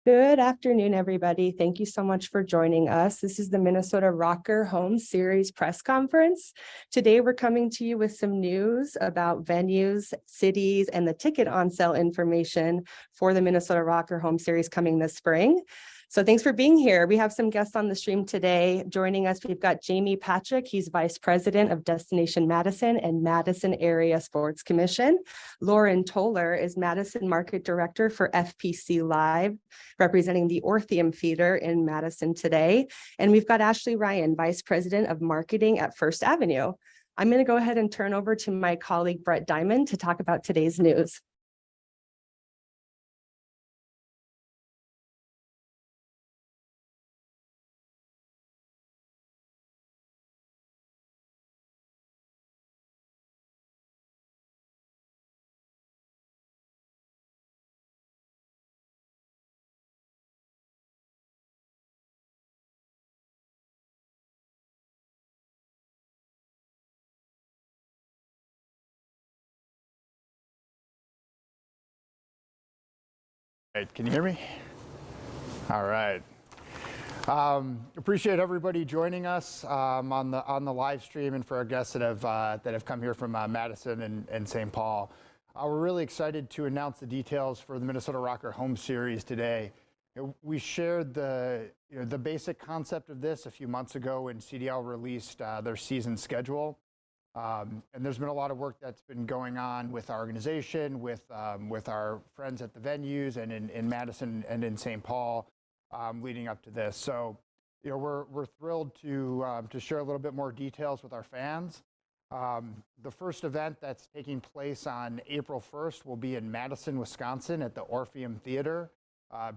Good afternoon, everybody. Thank you so much for joining us. This is the Minnesota Røkkr Home Series press conference. Today, we're coming to you with some news about venues, cities, and the ticket on sale information for the Minnesota Røkkr Home Series coming this spring. So thanks for being here. We have some guests on the stream today. Joining us, we've got Jamie Patrick. He's Vice President of Destination Madison and Madison Area Sports Commission. Lauren Toller is Madison Market Director for FPC Live, representing the Orpheum Theater in Madison today. And we've got Ashley Ryan, Vice President of Marketing at First Avenue. I'm going to go ahead and turn over to my colleague, Brett Diamond, to talk about today's news. Right, can you hear me? All right. Appreciate everybody joining us on the live stream, and for our guests that have come here from Madison and St. Paul. We're really excited to announce the details for the Minnesota Røkkr Home Series today. We shared the basic concept of this a few months ago when CDL released their season schedule. And there's been a lot of work that's been going on with our organization, with our friends at the venues, and in Madison and in St. Paul, leading up to this. So, we're thrilled to share a little bit more details with our fans. The first event that's taking place on April 1st will be in Madison, Wisconsin, at the Orpheum Theater.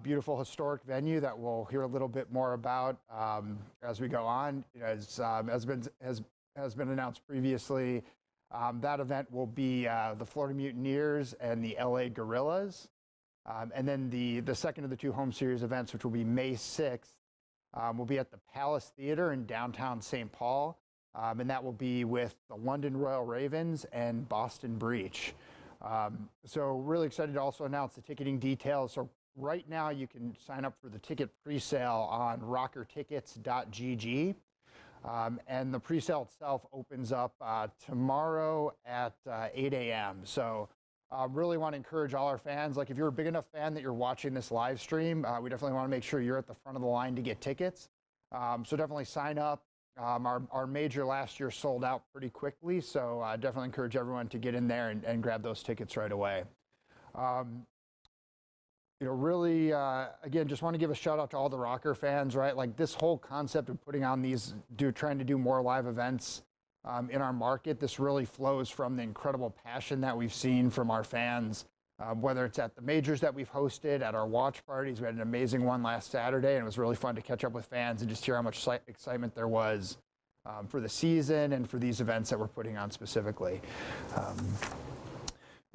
Beautiful historic venue that we'll hear a little bit more about as we go on. Has been announced previously. That event will be the Florida Mutineers and the LA Gorillas. And then the second of the two home series events, which will be May 6th, will be at the Palace Theater in downtown St. Paul. And that will be with the London Royal Ravens and Boston Breach. So really excited to also announce the ticketing details. So right now you can sign up for the ticket pre-sale on rokkrtickets.gg. And the pre-sale itself opens up tomorrow at 8 a.m. So really want to encourage all our fans, like if you're a big enough fan that you're watching this live stream, we definitely want to make sure you're at the front of the line to get tickets. So definitely sign up. Our major last year sold out pretty quickly, so definitely encourage everyone to get in there and grab those tickets right away. Really, again, just want to give a shout out to all the Røkkr fans, right? Like this whole concept of putting on trying to do more live events in our market, this really flows from the incredible passion that we've seen from our fans, whether it's at the majors that we've hosted, at our watch parties. We had an amazing one last Saturday, and it was really fun to catch up with fans and just hear how much excitement there was for the season and for these events that we're putting on specifically.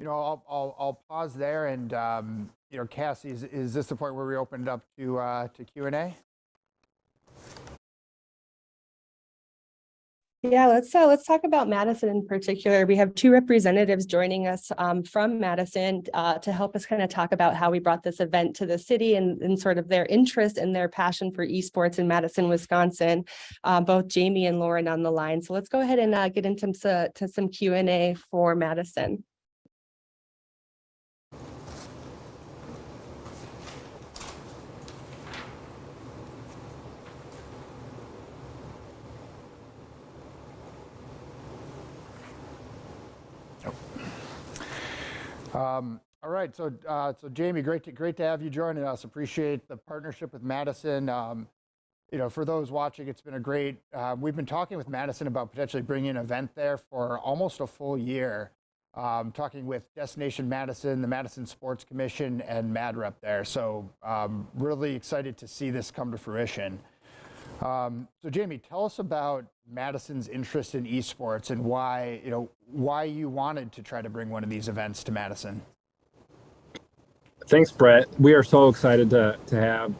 I'll pause there and, Cassie, is this the point where we opened up to Q&A? Yeah, let's talk about Madison in particular. We have two representatives joining us from Madison to help us kind of talk about how we brought this event to the city and sort of their interest and their passion for esports in Madison, Wisconsin. Both Jamie and Lauren on the line. So let's go ahead and get into some Q&A for Madison. All right, so Jamie, great to have you joining us. Appreciate the partnership with Madison. For those watching, it's been a great. We've been talking with Madison about potentially bringing an event there for almost a full year. Talking with Destination Madison, the Madison Sports Commission, and MadRep there. So really excited to see this come to fruition. So Jamie, tell us about Madison's interest in esports and why you wanted to try to bring one of these events to Madison. Thanks, Brett. We are so excited to have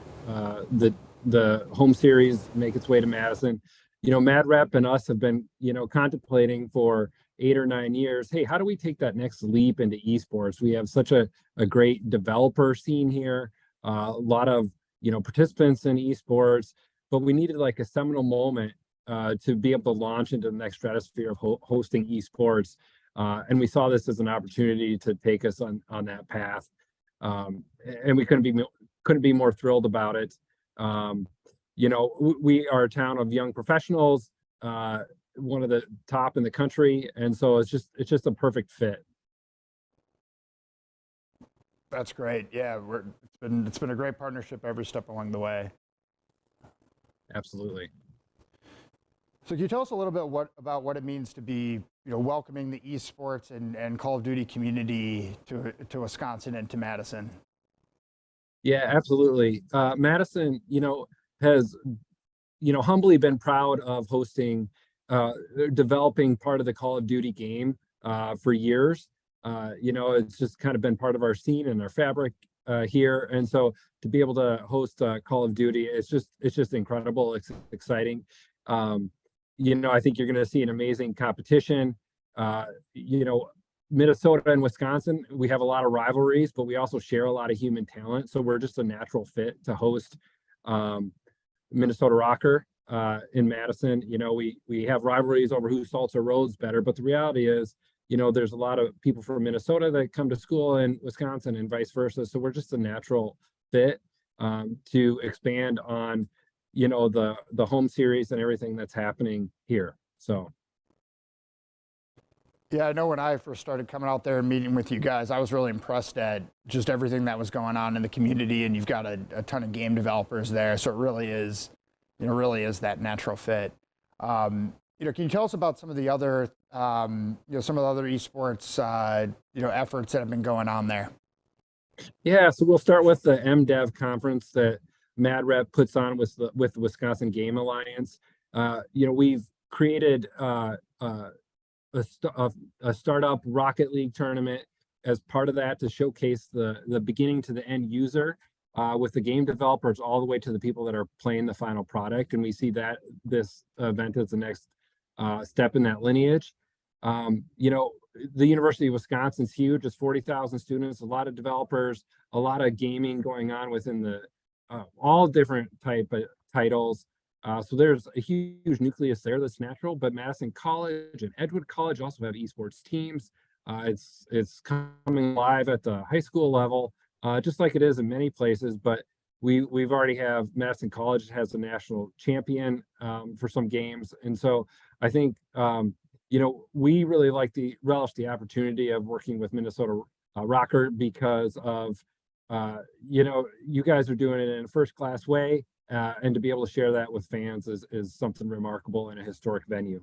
the home series make its way to Madison. MadRep and us have been, contemplating for 8 or 9 years, hey, how do we take that next leap into esports? We have such a great developer scene here. a lot of, participants in esports, but we needed like a seminal moment to be able to launch into the next stratosphere of hosting esports. And we saw this as an opportunity to take us on that path. And we couldn't be more thrilled about it. We are a town of young professionals, one of the top in the country, and so it's just a perfect fit. That's great. Yeah, it's been a great partnership every step along the way. Absolutely. So can you tell us a little bit about what it means to be, welcoming the esports and Call of Duty community to Wisconsin and to Madison? Yeah, absolutely. Madison, has, humbly been proud of hosting, developing part of the Call of Duty game for years. It's just kind of been part of our scene and our fabric here. And so to be able to host Call of Duty, it's just incredible. It's exciting. I think you're going to see an amazing competition. Minnesota and Wisconsin, we have a lot of rivalries, but we also share a lot of human talent. So we're just a natural fit to host Minnesota Røkkr in Madison. We have rivalries over who salts our roads better, but the reality is, there's a lot of people from Minnesota that come to school in Wisconsin and vice versa. So we're just a natural fit to expand on, the home series and everything that's happening here. So. Yeah, I know when I first started coming out there and meeting with you guys, I was really impressed at just everything that was going on in the community, and you've got a ton of game developers there. So it really is that natural fit. Can you tell us about some of the other, some of the other esports, efforts that have been going on there? Yeah, so we'll start with the MDev conference that MadRep puts on with the Wisconsin Game Alliance. We've created a startup Rocket League tournament as part of that to showcase the beginning to the end user, with the game developers all the way to the people that are playing the final product. And we see that this event is the next step in that lineage. The University of Wisconsin's huge. It's 40,000 students, a lot of developers, a lot of gaming going on within the all different type of titles. So there's a huge nucleus there that's natural, but Madison College and Edgewood College also have esports teams. It's coming live at the high school level, just like it is in many places, but we've already have Madison College has a national champion for some games. And so I think, we really relish the opportunity of working with Minnesota Røkkr because of, you guys are doing it in a first class way. And to be able to share that with fans is something remarkable in a historic venue.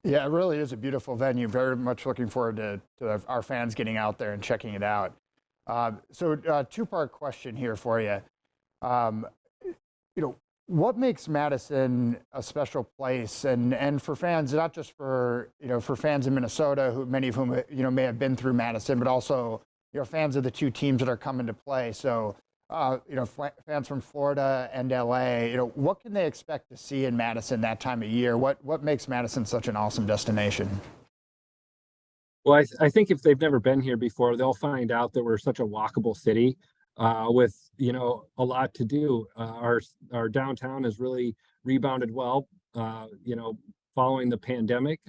Yeah, it really is a beautiful venue. Very much looking forward to our fans getting out there and checking it out. So two-part question here for you. What makes Madison a special place, and for fans, not just for fans in Minnesota, many of whom may have been through Madison, but also fans of the two teams that are coming to play. So fans from Florida and LA, what can they expect to see in Madison that time of year? What makes Madison such an awesome destination? Well, I think if they've never been here before, they'll find out that we're such a walkable city with, a lot to do. Our downtown has really rebounded well, following the pandemic.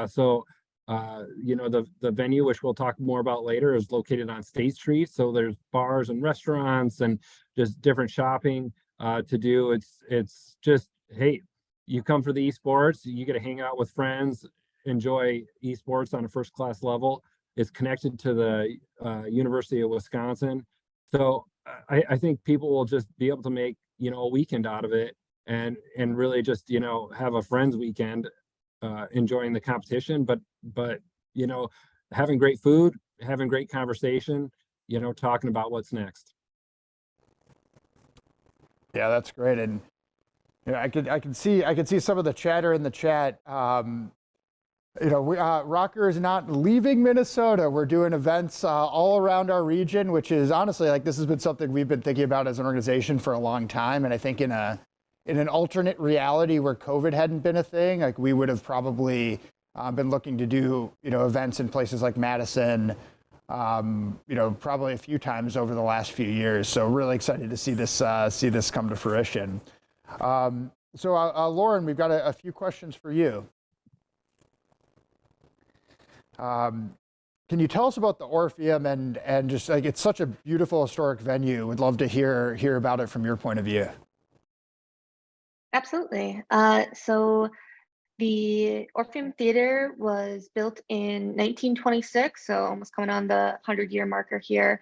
So the venue, which we'll talk more about later, is located on State Street. So there's bars and restaurants and just different shopping to do. It's just, hey, you come for the esports, you get to hang out with friends, enjoy esports on a first class level. It's connected to the University of Wisconsin. So I think people will just be able to make, a weekend out of it and really just, have a friends weekend. Enjoying the competition, but having great food, having great conversation, talking about what's next. Yeah, that's great. And I can see some of the chatter in the chat. Røkkr is not leaving Minnesota. We're doing events all around our region, which is honestly, this has been something we've been thinking about as an organization for a long time. And I think in an alternate reality where COVID hadn't been a thing, we would have probably been looking to do, events in places like Madison probably a few times over the last few years. So really excited to see this come to fruition. So Lauren, we've got a few questions for you. Can you tell us about the Orpheum and just like, it's such a beautiful historic venue. Would love to hear about it from your point of view. Absolutely. So the Orpheum Theater was built in 1926, so almost coming on the 100-year marker here.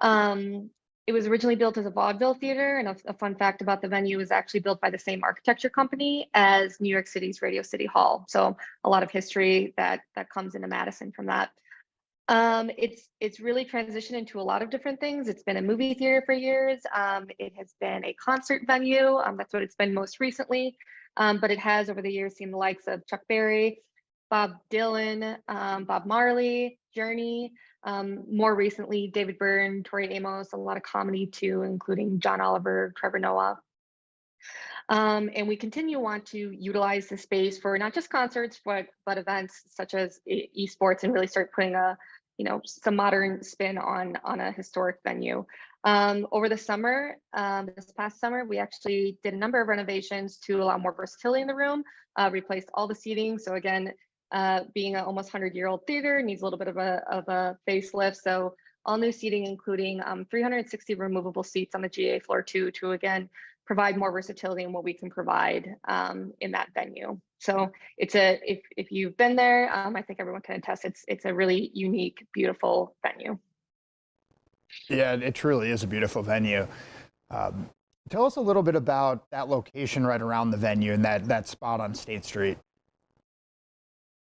It was originally built as a vaudeville theater, and a fun fact about the venue was actually built by the same architecture company as New York City's Radio City Hall. So a lot of history that comes into Madison from that. It's really transitioned into a lot of different things. It's been a movie theater for years. It has been a concert venue. That's what it's been most recently. But it has over the years seen the likes of Chuck Berry, Bob Dylan, Bob Marley, Journey, more recently David Byrne, Tori Amos, a lot of comedy too, including John Oliver, Trevor Noah. And we continue want to utilize the space for not just concerts, but events such as esports, and really start putting some modern spin on a historic venue. Over the summer, this past summer, we actually did a number of renovations to allow more versatility in the room, replaced all the seating. So again, being an almost 100-year-old theater needs a little bit of a facelift. So all new seating, including 360 removable seats on the GA floor to again, provide more versatility in what we can provide in that venue. So if you've been there, I think everyone can attest it's a really unique, beautiful venue. Yeah, it truly is a beautiful venue. Tell us a little bit about that location right around the venue and that spot on State Street.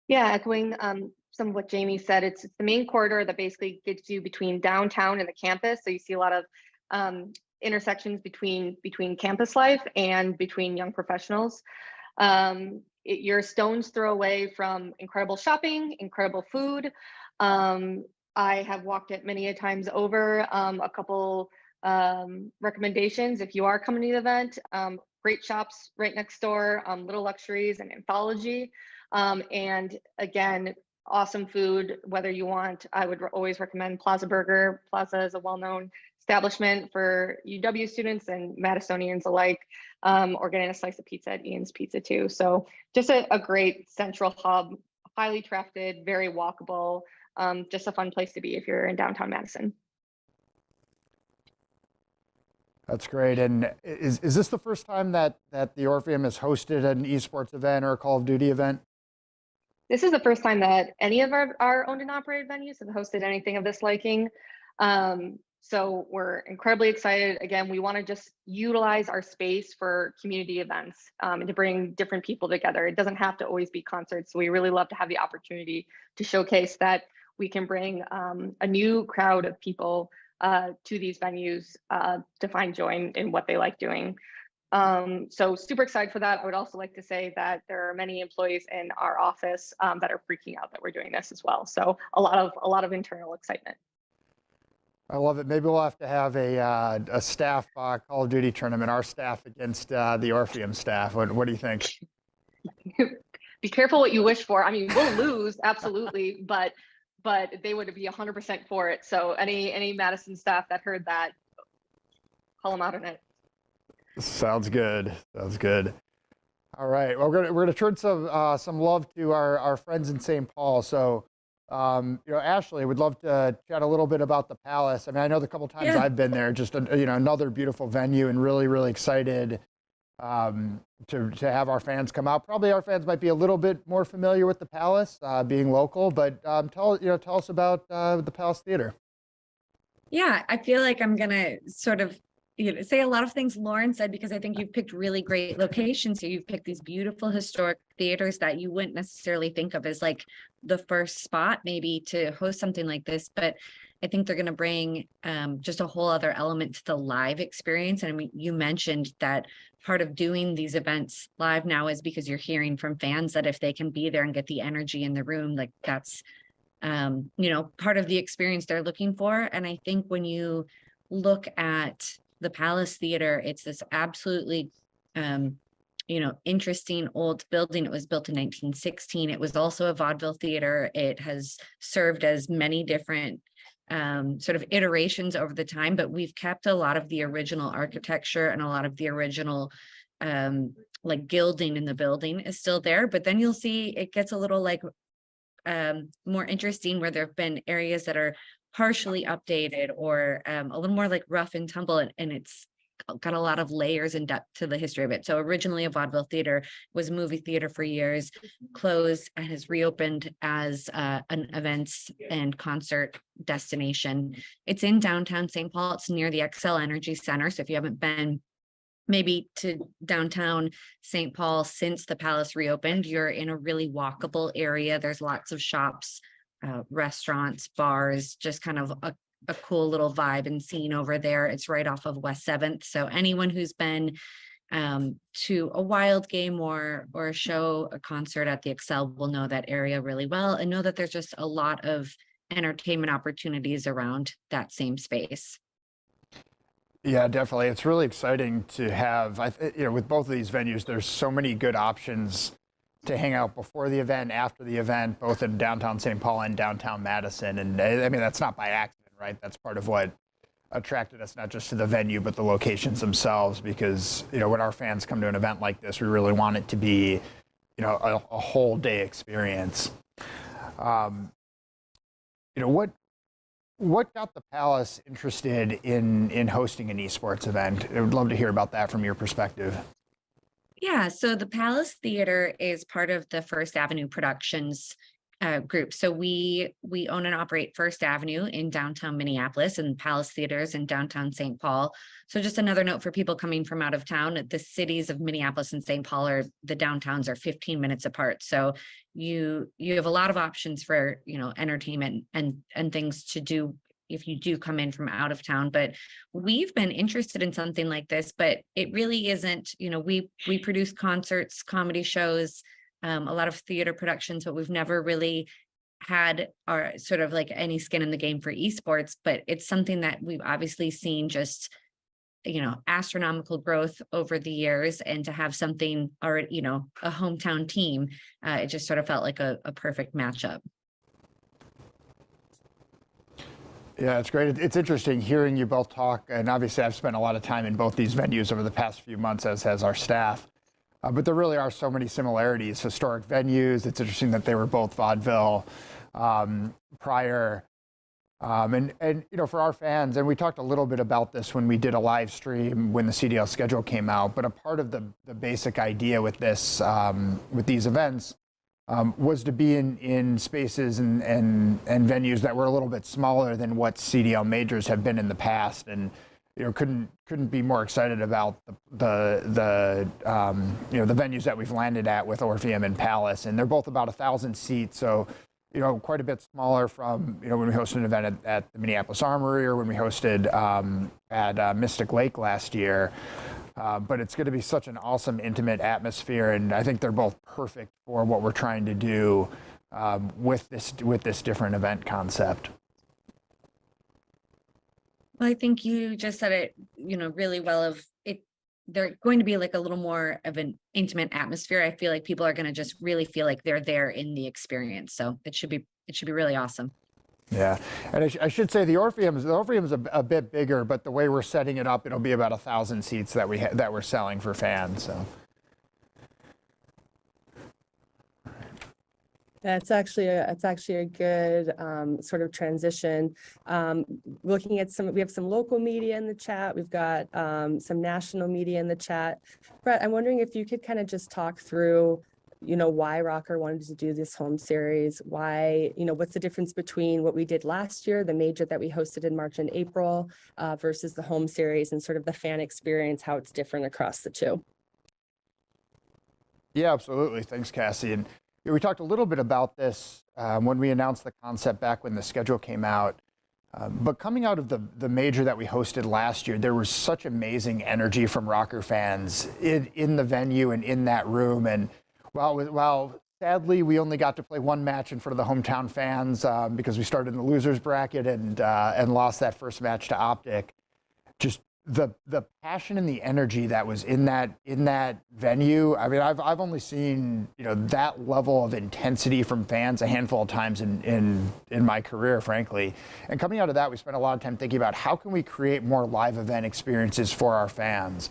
Yeah, echoing some of what Jamie said, it's the main corridor that basically gets you between downtown and the campus. So you see a lot of intersections between campus life and between young professionals. You're a stone's throw away from incredible shopping, incredible food. I have walked it many a times over. A couple recommendations if you are coming to the event: great shops right next door, Little Luxuries and Anthology, and again, awesome food. Whether you want, I would always recommend Plaza Burger. Plaza is a well-known establishment for UW students and Madisonians alike, or getting a slice of pizza at Ian's Pizza too. So just a great central hub, highly trafficked, very walkable, just a fun place to be if you're in downtown Madison. That's great. And is this the first time that the Orpheum has hosted an esports event or a Call of Duty event? This is the first time that any of our owned and operated venues have hosted anything of this liking. So we're incredibly excited. Again, we want to just utilize our space for community events and to bring different people together. It doesn't have to always be concerts. So we really love to have the opportunity to showcase that we can bring a new crowd of people to these venues to find joy in what they like doing. So super excited for that. I would also like to say that there are many employees in our office that are freaking out that we're doing this as well. So a lot of internal excitement. I love it. Maybe we'll have to have a staff Call of Duty tournament, our staff against the Orpheum staff. What do you think? Be careful what you wish for. I mean, we'll lose, absolutely, but they would be 100% for it. So any Madison staff that heard that, call them out on it. Sounds good. Sounds good. All right. Well, we're gonna turn some love to our friends in St. Paul. So, Ashley, would love to chat a little bit about the Palace. I mean, I know the couple times I've been there, just another beautiful venue, and really excited to have our fans come out. Probably our fans might be a little bit more familiar with the Palace, being local, but tell us about the Palace Theater. Yeah, I feel like I'm gonna sort of say a lot of things Lauren said, because I think you've picked really great locations here. You've picked these beautiful historic theaters that you wouldn't necessarily think of as like the first spot maybe to host something like this, but I think they're going to bring just a whole other element to the live experience. And I mean, you mentioned that part of doing these events live now is because you're hearing from fans that if they can be there and get the energy in the room, like that's part of the experience they're looking for. And I think when you look at the Palace Theater, it's this absolutely, interesting old building. It was built in 1916. It was also a vaudeville theater. It has served as many different sort of iterations over the time, but we've kept a lot of the original architecture and a lot of the original like gilding in the building is still there. But then you'll see it gets a little like more interesting, where there have been areas that are partially updated or a little more like rough and tumble, and it's got a lot of layers and depth to the history of it. So originally a vaudeville theater was a movie theater for years, closed, and has reopened as an events and concert destination. It's in downtown St. Paul. It's near the XL Energy Center. So if you haven't been maybe to downtown St. Paul since the Palace reopened, you're in a really walkable area. There's lots of shops, restaurants, bars, just kind of a cool little vibe and scene over there. It's right off of West 7th. So anyone who's been to a Wild game or a show, a concert at the Excel will know that area really well, and know that there's just a lot of entertainment opportunities around that same space. Yeah, definitely. It's really exciting to have, with both of these venues, there's so many good options to hang out before the event, after the event, both in downtown St. Paul and downtown Madison. And I mean, that's not by accident, right? That's part of what attracted us, not just to the venue, but the locations themselves, because, when our fans come to an event like this, we really want it to be, a whole day experience. What got the Palace interested in hosting an esports event? I would love to hear about that from your perspective. Yeah, so the Palace Theater is part of the First Avenue Productions group. So we own and operate First Avenue in downtown Minneapolis and Palace Theaters in downtown St. Paul. So just another note for people coming from out of town, the cities of Minneapolis and St. Paul the downtowns are 15 minutes apart. So you have a lot of options for, entertainment and things to do if you do come in from out of town. But we've been interested in something like this, but it really isn't, we produce concerts, comedy shows, a lot of theater productions, but we've never really had our sort of like any skin in the game for esports. But it's something that we've obviously seen just, astronomical growth over the years, and to have something or, a hometown team, it just sort of felt like a perfect matchup. Yeah, it's great. It's interesting hearing you both talk, and obviously I've spent a lot of time in both these venues over the past few months, as has our staff. But there really are so many similarities. Historic venues. It's interesting that they were both vaudeville prior. And for our fans, and we talked a little bit about this when we did a live stream when the CDL schedule came out, but a part of the basic idea with this, with these events, was to be in spaces and venues that were a little bit smaller than what CDL majors have been in the past, and couldn't be more excited about the venues that we've landed at with Orpheum and Palace, and they're both about 1,000 seats, so quite a bit smaller from when we hosted an event at the Minneapolis Armory, or when we hosted at Mystic Lake last year. But it's going to be such an awesome, intimate atmosphere, and I think they're both perfect for what we're trying to do with this different event concept. Well, I think you just said it, really well. Of it, they're going to be like a little more of an intimate atmosphere. I feel like people are going to just really feel like they're there in the experience. So it should be really awesome. Yeah, and I should say the Orpheum's a bit bigger, but the way we're setting it up, it'll be about 1,000 seats that we're selling for fans. So that's actually a good sort of transition. Looking at we have some local media in the chat. We've got some national media in the chat. Brett, I'm wondering if you could kind of just talk through why ROKKR wanted to do this home series, why, what's the difference between what we did last year, the major that we hosted in March and April, versus the home series, and sort of the fan experience, how it's different across the two. Yeah, absolutely. Thanks, Cassie. And we talked a little bit about this when we announced the concept back when the schedule came out. But coming out of the major that we hosted last year, there was such amazing energy from ROKKR fans in the venue and in that room. And while sadly we only got to play one match in front of the hometown fans because we started in the losers bracket and lost that first match to Optic, just the passion and the energy that was in that venue. I mean, I've only seen, you know, that level of intensity from fans a handful of times in my career, frankly. And coming out of that, we spent a lot of time thinking about how can we create more live event experiences for our fans.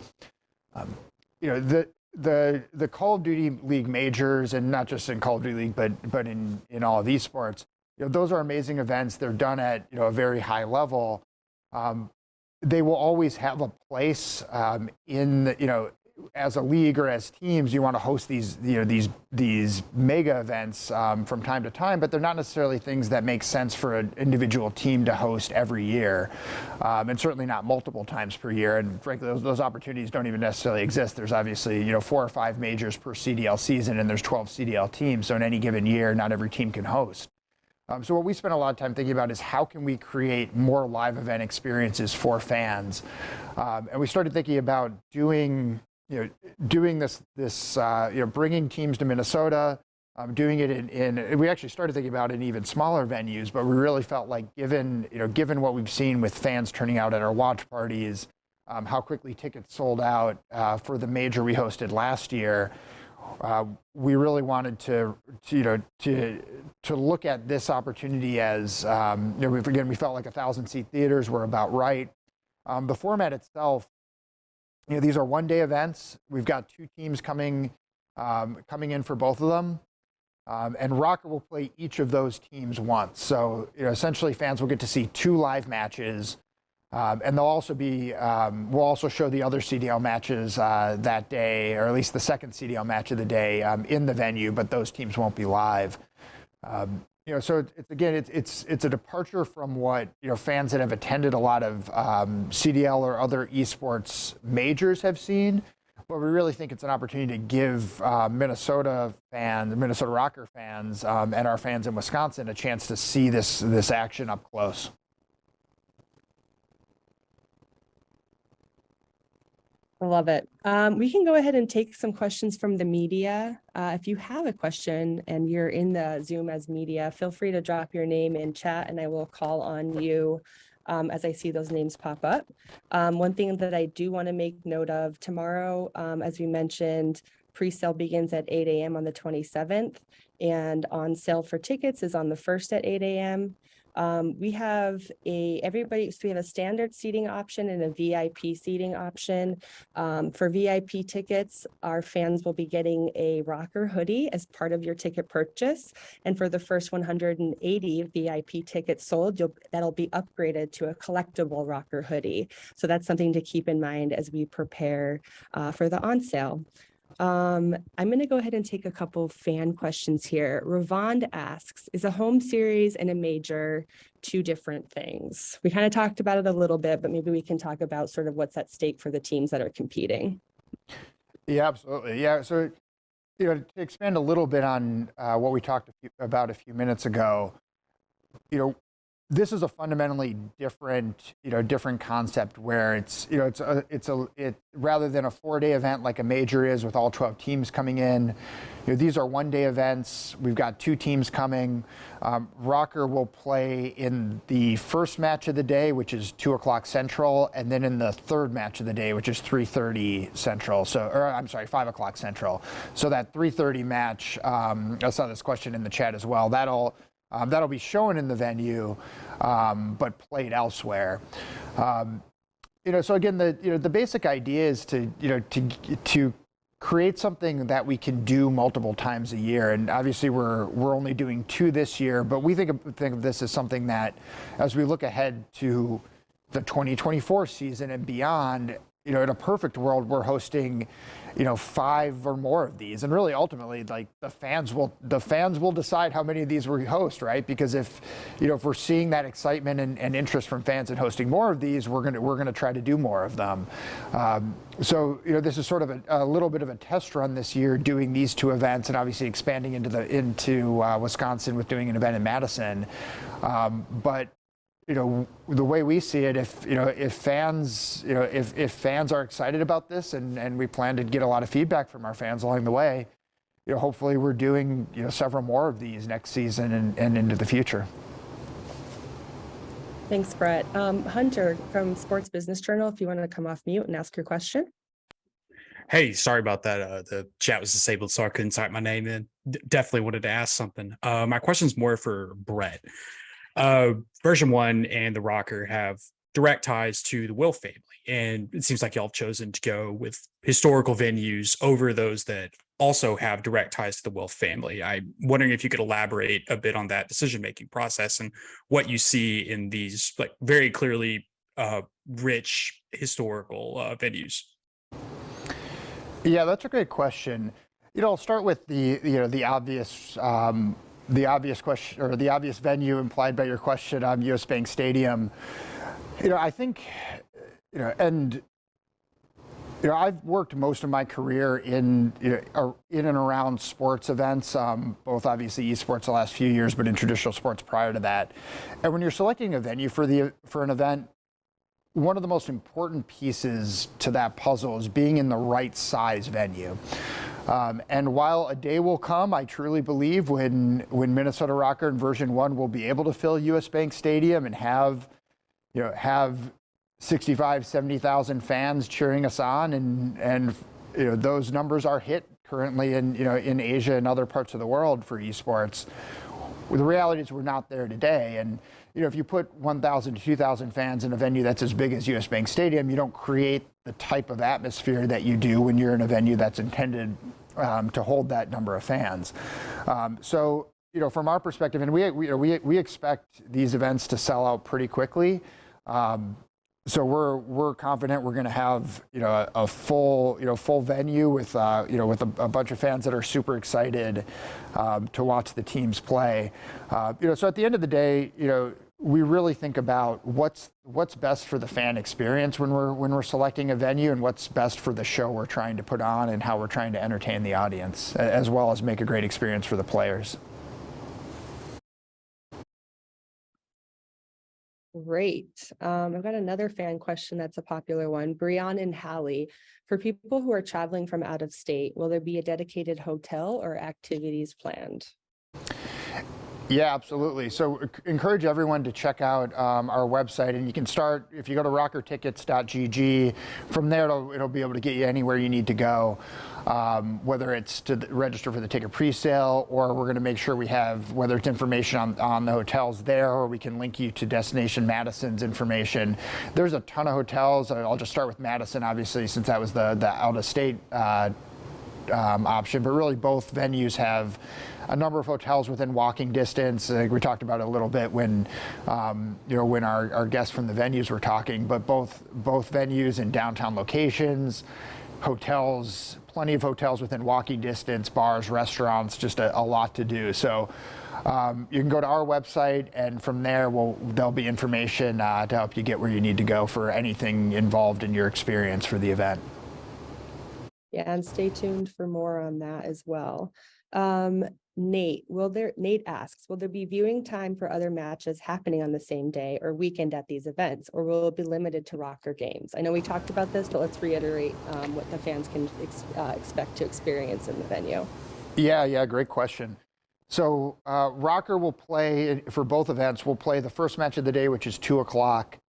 You know, the Call of Duty League majors, and not just in Call of Duty League, but in all of esports, you know, those are amazing events. They're done at, you know, a very high level. They will always have a place in the, you know, as a league or as teams, you want to host these, you know, these mega events from time to time, but they're not necessarily things that make sense for an individual team to host every year, and certainly not multiple times per year. And frankly, those opportunities don't even necessarily exist. There's obviously, you know, 4 or 5 majors per CDL season, and there's 12 CDL teams. So in any given year, not every team can host. So what we spent a lot of time thinking about is how can we create more live event experiences for fans, and we started thinking about doing this, you know, bringing teams to Minnesota, doing it in. We actually started thinking about it in even smaller venues, but we really felt like given what we've seen with fans turning out at our watch parties, how quickly tickets sold out for the major we hosted last year. We really wanted to look at this opportunity as, you know, we felt like 1,000-seat theaters were about right. The format itself, you know, these are one-day events. We've got 2 teams coming in for both of them, and ROKKR will play each of those teams once. So, you know, essentially, fans will get to see 2 live matches. And they'll also be, we'll also show the other CDL matches that day, or at least the second CDL match of the day in the venue, but those teams won't be live. You know, so it's a departure from what, you know, fans that have attended a lot of CDL or other esports majors have seen, but we really think it's an opportunity to give Minnesota Røkkr fans, and our fans in Wisconsin a chance to see this action up close. I love it. We can go ahead and take some questions from the media. If you have a question and you're in the Zoom as media, feel free to drop your name in chat and I will call on you as I see those names pop up. One thing that I do want to make note of tomorrow, as we mentioned, pre-sale begins at 8 a.m. on the 27th, and on sale for tickets is on the 1st at 8 a.m. We have a standard seating option and a VIP seating option. For VIP tickets, our fans will be getting a ROKKR hoodie as part of your ticket purchase. And for the first 180 VIP tickets sold, that'll be upgraded to a collectible ROKKR hoodie. So that's something to keep in mind as we prepare for the on sale. I'm going to go ahead and take a couple fan questions here. Ravond asks, is a home series and a major 2 different things? We kind of talked about it a little bit, but maybe we can talk about sort of what's at stake for the teams that are competing. Yeah, absolutely. Yeah. So, you know, to expand a little bit on what we talked about a few minutes ago, you know, this is a fundamentally different concept where it's rather than a 4-day event like a major is with all 12 teams coming in, you know, these are 1-day events. We've got 2 teams coming. ROKKR will play in the first match of the day, which is 2:00 Central, and then in the third match of the day, which is 3:30 Central. 5:00 Central. So that 3:30 match, I saw this question in the chat as well. That'll be shown in the venue, but played elsewhere. You know, so again, the basic idea is to create something that we can do multiple times a year. And obviously, we're only doing 2 this year, but we think of this as something that, as we look ahead to the 2024 season and beyond, you know, in a perfect world, we're hosting, you know, 5 or more of these, and really ultimately, like, the fans will decide how many of these we host, right? Because if we're seeing that excitement and interest from fans in hosting more of these, we're gonna try to do more of them. So, you know, this is sort of a little bit of a test run this year, doing these 2 events, and obviously expanding into Wisconsin with doing an event in Madison, but. You know, the way we see it, if fans are excited about this, and we plan to get a lot of feedback from our fans along the way, you know, hopefully we're doing, you know, several more of these next season and into the future. Thanks, Brett. Hunter from Sports Business Journal, if you want to come off mute and ask your question. Hey, sorry about that. The chat was disabled, so I couldn't type my name in. Definitely wanted to ask something. My question's more for Brett. Version 1 and the ROKKR have direct ties to the Will family, and it seems like y'all have chosen to go with historical venues over those that also have direct ties to the Will family. I'm wondering if you could elaborate a bit on that decision-making process and what you see in these like very clearly rich historical venues. Yeah, that's a great question. I'll start with the obvious question, or the obvious venue implied by your question on US Bank Stadium. I think, and I've worked most of my career in and around sports events, both obviously esports the last few years, but in traditional sports prior to that. And when you're selecting a venue for an event, one of the most important pieces to that puzzle is being in the right size venue. And while a day will come, I truly believe when Minnesota Røkkr in version 1 will be able to fill US Bank Stadium and have 65, 70,000 fans cheering us on, and those numbers are hit currently in Asia and other parts of the world for esports. Well, the reality is we're not there today, and if you put 1,000 to 2,000 fans in a venue that's as big as US Bank Stadium, you don't create the type of atmosphere that you do when you're in a venue that's intended to hold that number of fans. So from our perspective, and we expect these events to sell out pretty quickly. So we're confident we're going to have a full venue with a bunch of fans that are super excited to watch the teams play. So at the end of the day, we really think about what's best for the fan experience when we're selecting a venue, and what's best for the show we're trying to put on and how we're trying to entertain the audience, as well as make a great experience for the players. Great. I've got another fan question that's a popular one. Brian and Hallie, for people who are traveling from out of state, will there be a dedicated hotel or activities planned? Yeah, absolutely. So encourage everyone to check out our website, and you can start, if you go to rokkrtickets.gg, from there it'll be able to get you anywhere you need to go, whether it's to register for the ticket pre-sale, or we're going to make sure we have, whether it's information on the hotels there, or we can link you to Destination Madison's information. There's a ton of hotels. I'll just start with Madison, obviously, since that was the out-of-state option, but really both venues have a number of hotels within walking distance. We talked about it a little bit when when our guests from the venues were talking, but both venues in downtown locations, hotels, plenty of hotels within walking distance, bars, restaurants, just a lot to do. So you can go to our website, and from there there'll be information to help you get where you need to go for anything involved in your experience for the event. Yeah, and stay tuned for more on that as well. Nate asks, will there be viewing time for other matches happening on the same day or weekend at these events, or will it be limited to ROKKR games? I know we talked about this, but let's reiterate what the fans can expect to experience in the venue. Yeah, great question. So ROKKR will play, for both events, we'll play the first match of the day, which is 2 o'clock.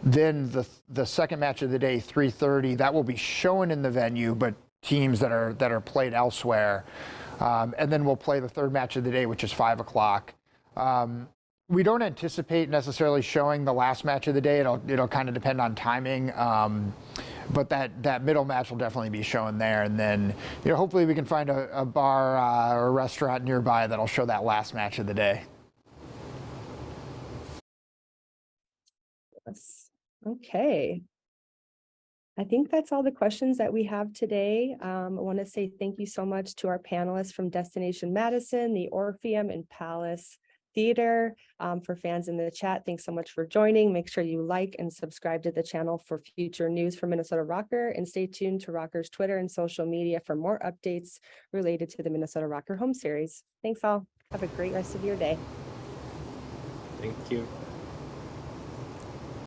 Then the second match of the day, 3:30, that will be shown in the venue, but teams that are played elsewhere. And then we'll play the third match of the day, which is 5 o'clock. We don't anticipate necessarily showing the last match of the day. It'll kind of depend on timing. But that middle match will definitely be shown there. And then hopefully we can find a bar or a restaurant nearby that'll show that last match of the day. Yes. Okay. I think that's all the questions that we have today. I want to say thank you so much to our panelists from Destination Madison, the Orpheum and Palace Theater. For fans in the chat, thanks so much for joining. Make sure you like and subscribe to the channel for future news from Minnesota Røkkr, and stay tuned to ROKKR's Twitter and social media for more updates related to the Minnesota Røkkr Home Series. Thanks all. Have a great rest of your day. Thank you.